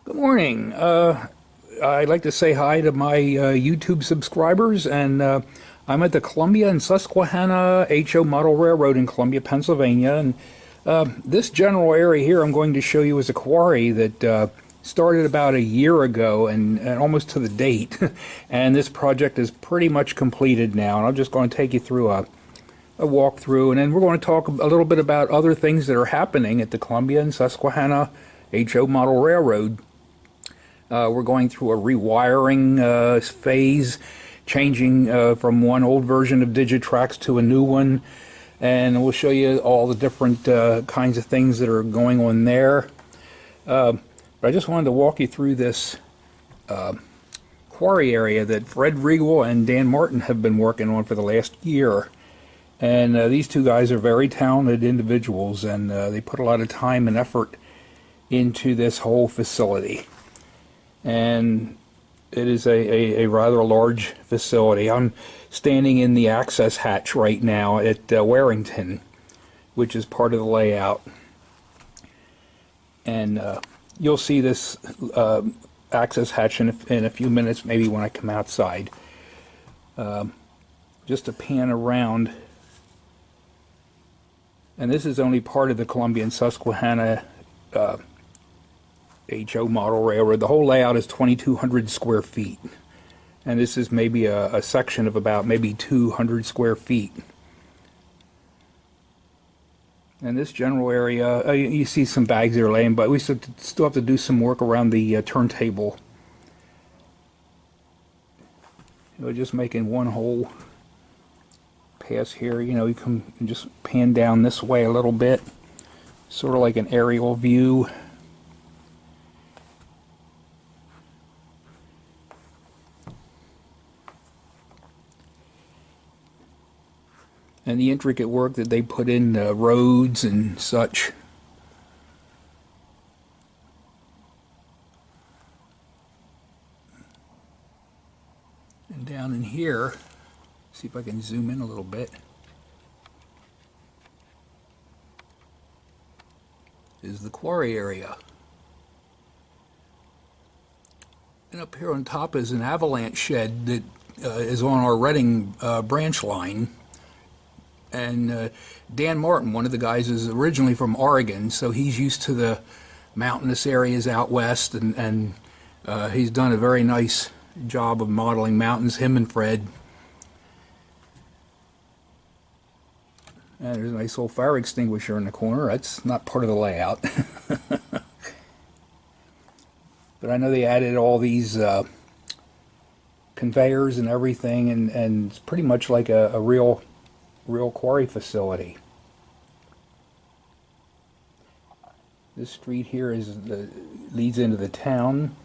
Good morning. I'd like to say hi to my YouTube subscribers, and I'm at the Columbia and Susquehanna HO Model Railroad in Columbia, Pennsylvania. And this general area here I'm going to show you is a quarry that started about a year ago and almost to the date. And this project is pretty much completed now. And I'm just going to take you through a walkthrough, and then we're going to talk a little bit about other things that are happening at the Columbia and Susquehanna HO Model Railroad. We're going through a rewiring phase, changing from one old version of Digitrax to a new one, and we'll show you all the different kinds of things that are going on there. But I just wanted to walk you through this quarry area that Fred Regal and Dan Martin have been working on for the last year. And these two guys are very talented individuals, and they put a lot of time and effort into this whole facility. And it is a rather large facility. I'm standing in the access hatch right now at Warrington, which is part of the layout. And you'll see this access hatch in a few minutes, maybe when I come outside. Just to pan around. And this is only part of the Columbia and Susquehanna HO Model Railroad. The whole layout is 2,200 square feet. And this is maybe a section of about maybe 200 square feet. And this general area, you see some bags there laying, but we still have to do some work around the turntable. Just making one whole pass here. You can just pan down this way a little bit, sort of like an aerial view. And the intricate work that they put in roads and such. And down in here, see if I can zoom in a little bit, is the quarry area. And up here on top is an avalanche shed that is on our Reading branch line. And Dan Martin, one of the guys, is originally from Oregon, so he's used to the mountainous areas out west, and he's done a very nice job of modeling mountains, him and Fred. And there's a nice old fire extinguisher in the corner. That's not part of the layout. But I know they added all these conveyors and everything, and it's pretty much like a real quarry facility. This street here leads into the town.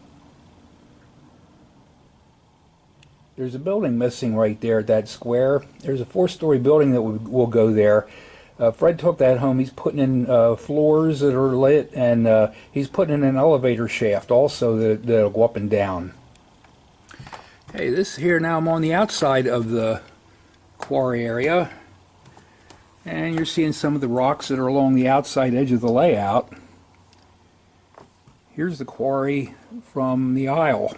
There's a building missing right there at that square. There's a 4-story building that will go there. Fred took that home. He's putting in floors that are lit, and he's putting in an elevator shaft also that'll go up and down. Okay, this here, now I'm on the outside of the quarry area. And you're seeing some of the rocks that are along the outside edge of the layout. Here's the quarry from the aisle.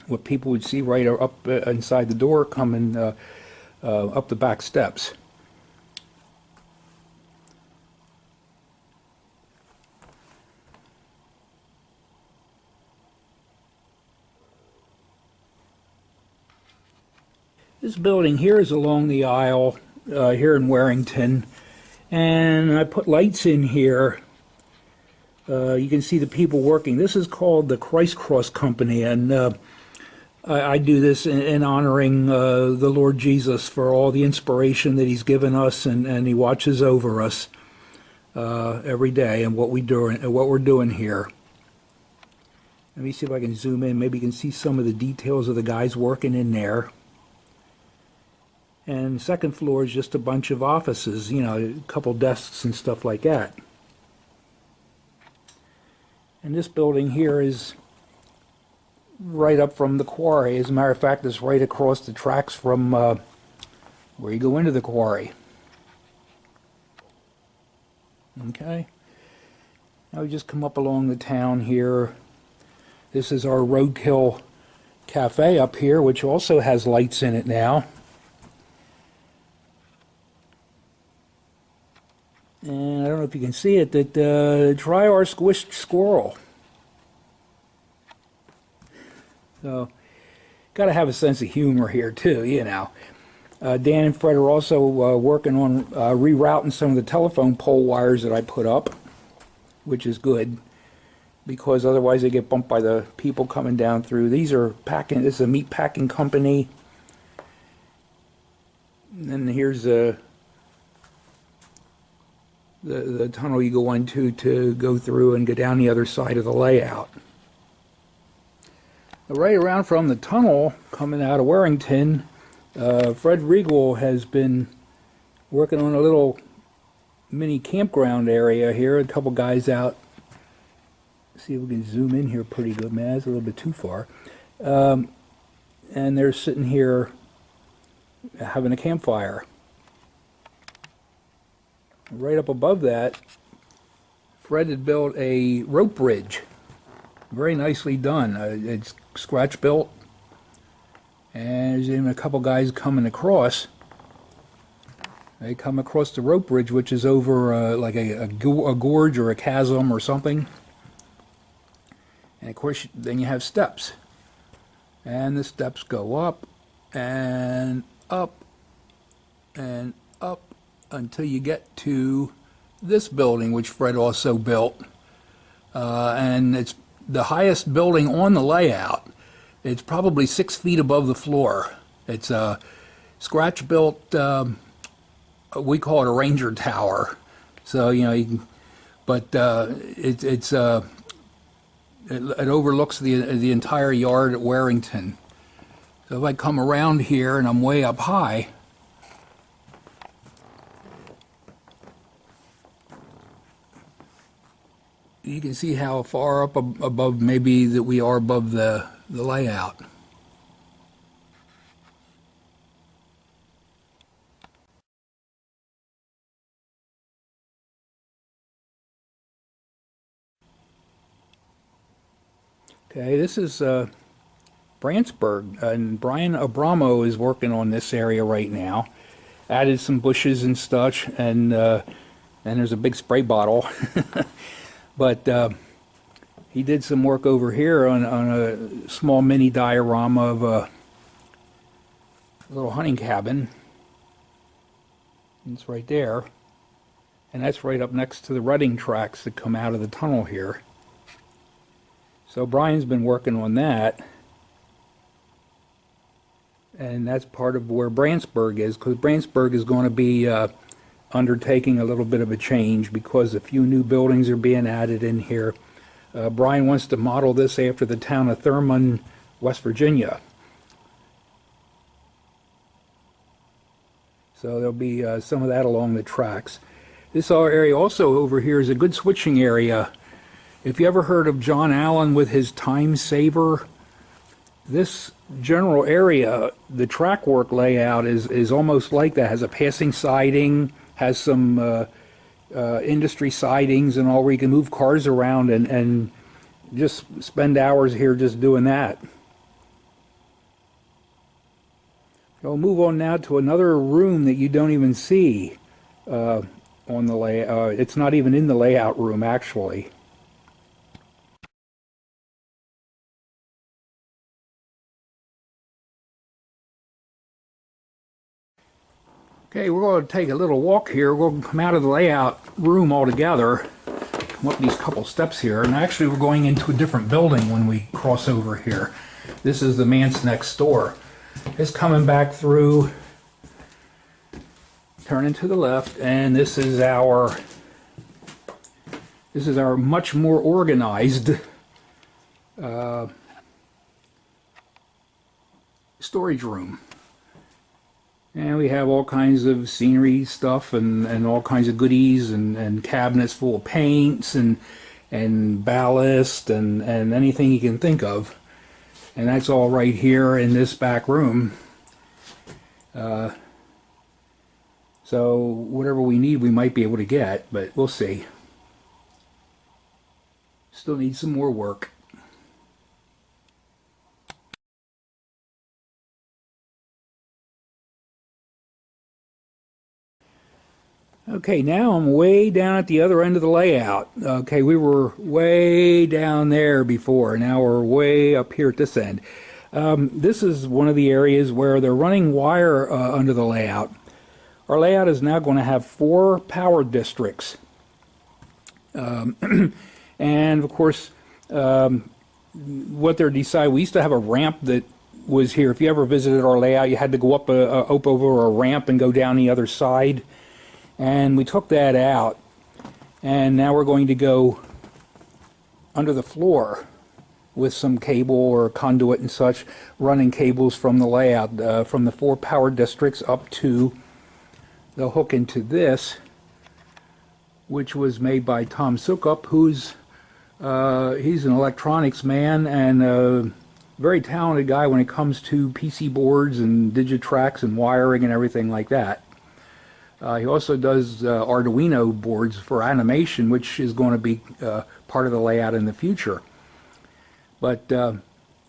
What people would see right up inside the door coming up the back steps. This building here is along the aisle here in Warrington, and I put lights in here. You can see the people working. This is called the Christ Cross Company, and I do this in honoring the Lord Jesus for all the inspiration that He's given us, and He watches over us every day and what we're doing here. Let me see if I can zoom in. Maybe you can see some of the details of the guys working in there. And second floor is just a bunch of offices, a couple desks and stuff like that. And this building here is right up from the quarry. As a matter of fact, it's right across the tracks from where you go into the quarry. Okay. Now we just come up along the town here. This is our Roadkill Cafe up here, which also has lights in it now. And I don't know if you can see it, that try our squished squirrel. So, got to have a sense of humor here too, you know. Dan and Fred are also working on rerouting some of the telephone pole wires that I put up, which is good, because otherwise they get bumped by the people coming down through. These are packing. This is a meat packing company. And then here's the tunnel you go into to go through and go down the other side of the layout. Right around from the tunnel coming out of Warrington, Fred Regal has been working on a little mini campground area here. A couple guys out. See if we can zoom in here pretty good, man. It's a little bit too far. And they're sitting here having a campfire. Right up above that, Fred had built a rope bridge. Very nicely done. It's scratch built. And there's even a couple guys coming across. They come across the rope bridge, which is over like a gorge or a chasm or something. And of course, then you have steps. And the steps go up and up and up until you get to this building, which Fred also built. And it's the highest building on the layout. It's probably 6 feet above the floor. It's a scratch-built, we call it a ranger tower. So, you know, you can, but it overlooks the entire yard at Warrington. So if I come around here and I'm way up high, you can see how far up above maybe that we are above the layout. Okay, this is Brantsburg, and Brian Abramo is working on this area right now. Added some bushes and such, and there's a big spray bottle. But he did some work over here on a small mini diorama of a little hunting cabin. It's right there. And that's right up next to the rutting tracks that come out of the tunnel here. So Brian's been working on that. And that's part of where Brantsburg is, because Brantsburg is going to be undertaking a little bit of a change because a few new buildings are being added in here. Brian wants to model this after the town of Thurman, West Virginia. So there'll be some of that along the tracks. This area also over here is a good switching area. If you ever heard of John Allen with his time saver, this general area, the track work layout is almost like that. Has a passing siding, has some industry sidings and all, where you can move cars around and just spend hours here just doing that. I'll move on now to another room that you don't even see on the layout. It's not even in the layout room, actually. Okay, we're going to take a little walk here. We'll come out of the layout room altogether, come up these couple steps here, and actually we're going into a different building when we cross over here. This is the manse next door. It's coming back through, turning to the left, and this is our much more organized storage room. And we have all kinds of scenery stuff and all kinds of goodies and cabinets full of paints and ballast and anything you can think of. And that's all right here in this back room. So whatever we need we might be able to get, but we'll see. Still need some more work. Okay, now I'm way down at the other end of the layout. Okay, we were way down there before. Now we're way up here at this end. This is one of the areas where they're running wire under the layout. Our layout is now going to have 4 power districts. And of course, what they're deciding, we used to have a ramp that was here. If you ever visited our layout, you had to go up over a ramp and go down the other side. And we took that out. And now we're going to go under the floor with some cable or conduit and such, running cables from the layout, from the 4 power districts up to, they'll hook into this, which was made by Tom Sukup, who's he's an electronics man and a very talented guy when it comes to PC boards and Digitrax and wiring and everything like that. He also does Arduino boards for animation, which is going to be part of the layout in the future. But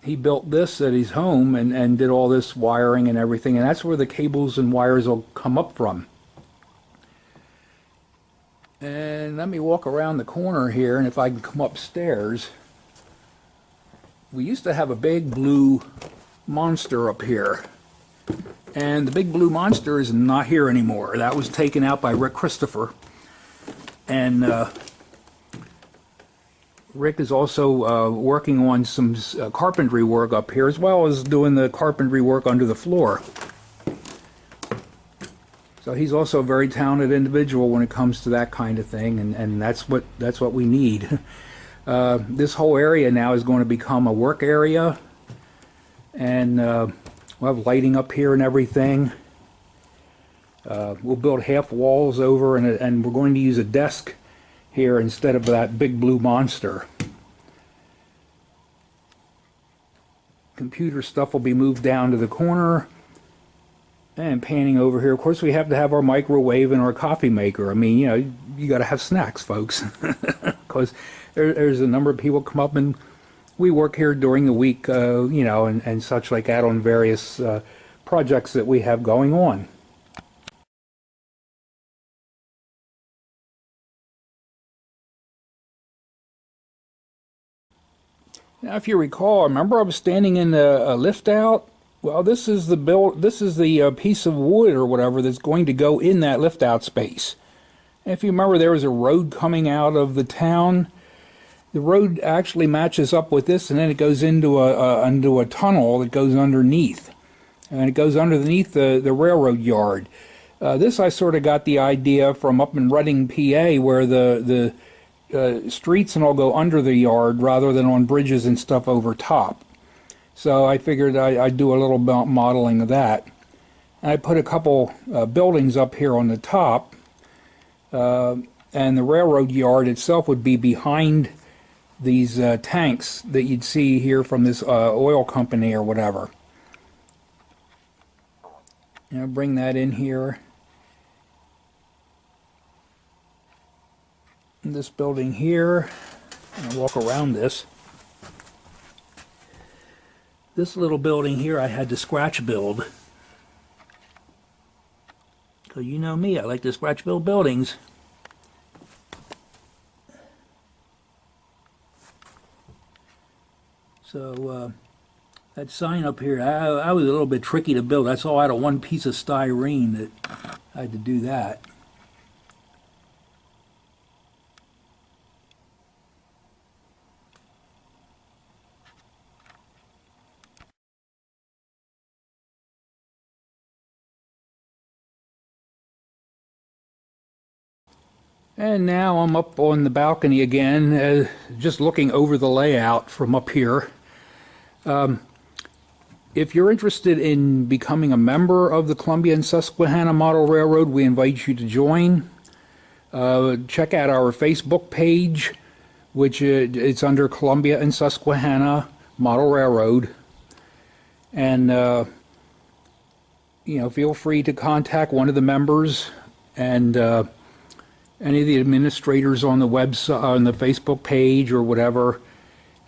he built this at his home and did all this wiring and everything, and that's where the cables and wires will come up from. And let me walk around the corner here, and if I can come upstairs. We used to have a big blue monster up here. And the big blue monster is not here anymore. That was taken out by Rick Christopher. And Rick is also working on some carpentry work up here, as well as doing the carpentry work under the floor. So he's also a very talented individual when it comes to that kind of thing, and that's what we need. This whole area now is going to become a work area, and we'll have lighting up here and everything. We'll build half walls over, and we're going to use a desk here instead of that big blue monster. Computer stuff will be moved down to the corner. And panning over here, of course, we have to have our microwave and our coffee maker. I mean, you know, you got to have snacks, folks, because there's a number of people come up, and we work here during the week, you know, and such like that on various projects that we have going on. Now, if you recall, remember I was standing in a lift out. Well, this is the piece of wood or whatever that's going to go in that lift out space. And if you remember, there was a road coming out of the town. The road actually matches up with this, and then it goes into a tunnel that goes underneath, and it goes underneath the railroad yard. This I sort of got the idea from up in Reading, PA, where the streets and all go under the yard rather than on bridges and stuff over top. So I figured I'd do a little modeling of that. And I put a couple buildings up here on the top, and the railroad yard itself would be behind these tanks that you'd see here from this oil company or whatever. And I'll bring that in here. And this building here, and I'll walk around this. This little building here I had to scratch build. So you know me, I like to scratch build buildings. So that sign up here, I was a little bit tricky to build. That's all out of one piece of styrene that I had to do that. And now I'm up on the balcony again, just looking over the layout from up here. If you're interested in becoming a member of the Columbia and Susquehanna Model Railroad, we invite you to join. Check out our Facebook page, which it's under Columbia and Susquehanna Model Railroad. And, you know, feel free to contact one of the members and any of the administrators on the website, on the Facebook page or whatever,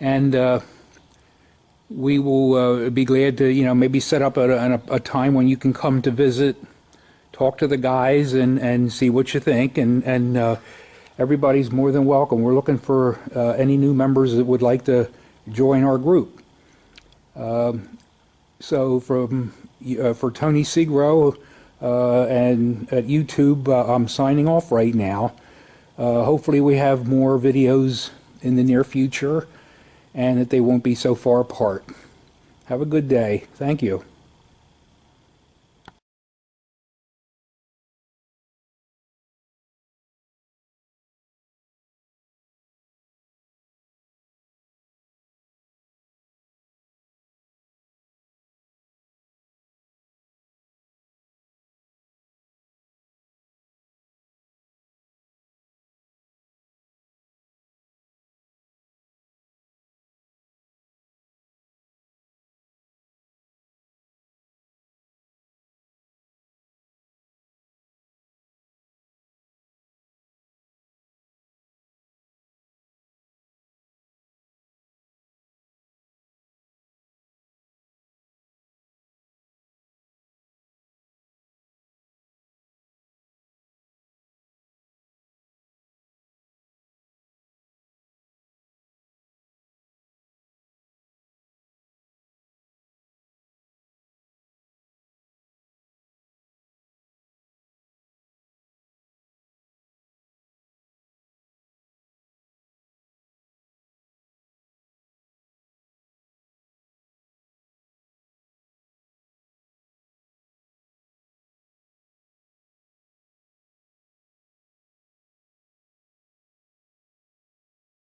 and we will be glad to, you know, maybe set up a time when you can come to visit, talk to the guys and see what you think. And everybody's more than welcome. We're looking for any new members that would like to join our group. So for Tony Segro and at YouTube, I'm signing off right now. Hopefully we have more videos in the near future and that they won't be so far apart. Have a good day. Thank you.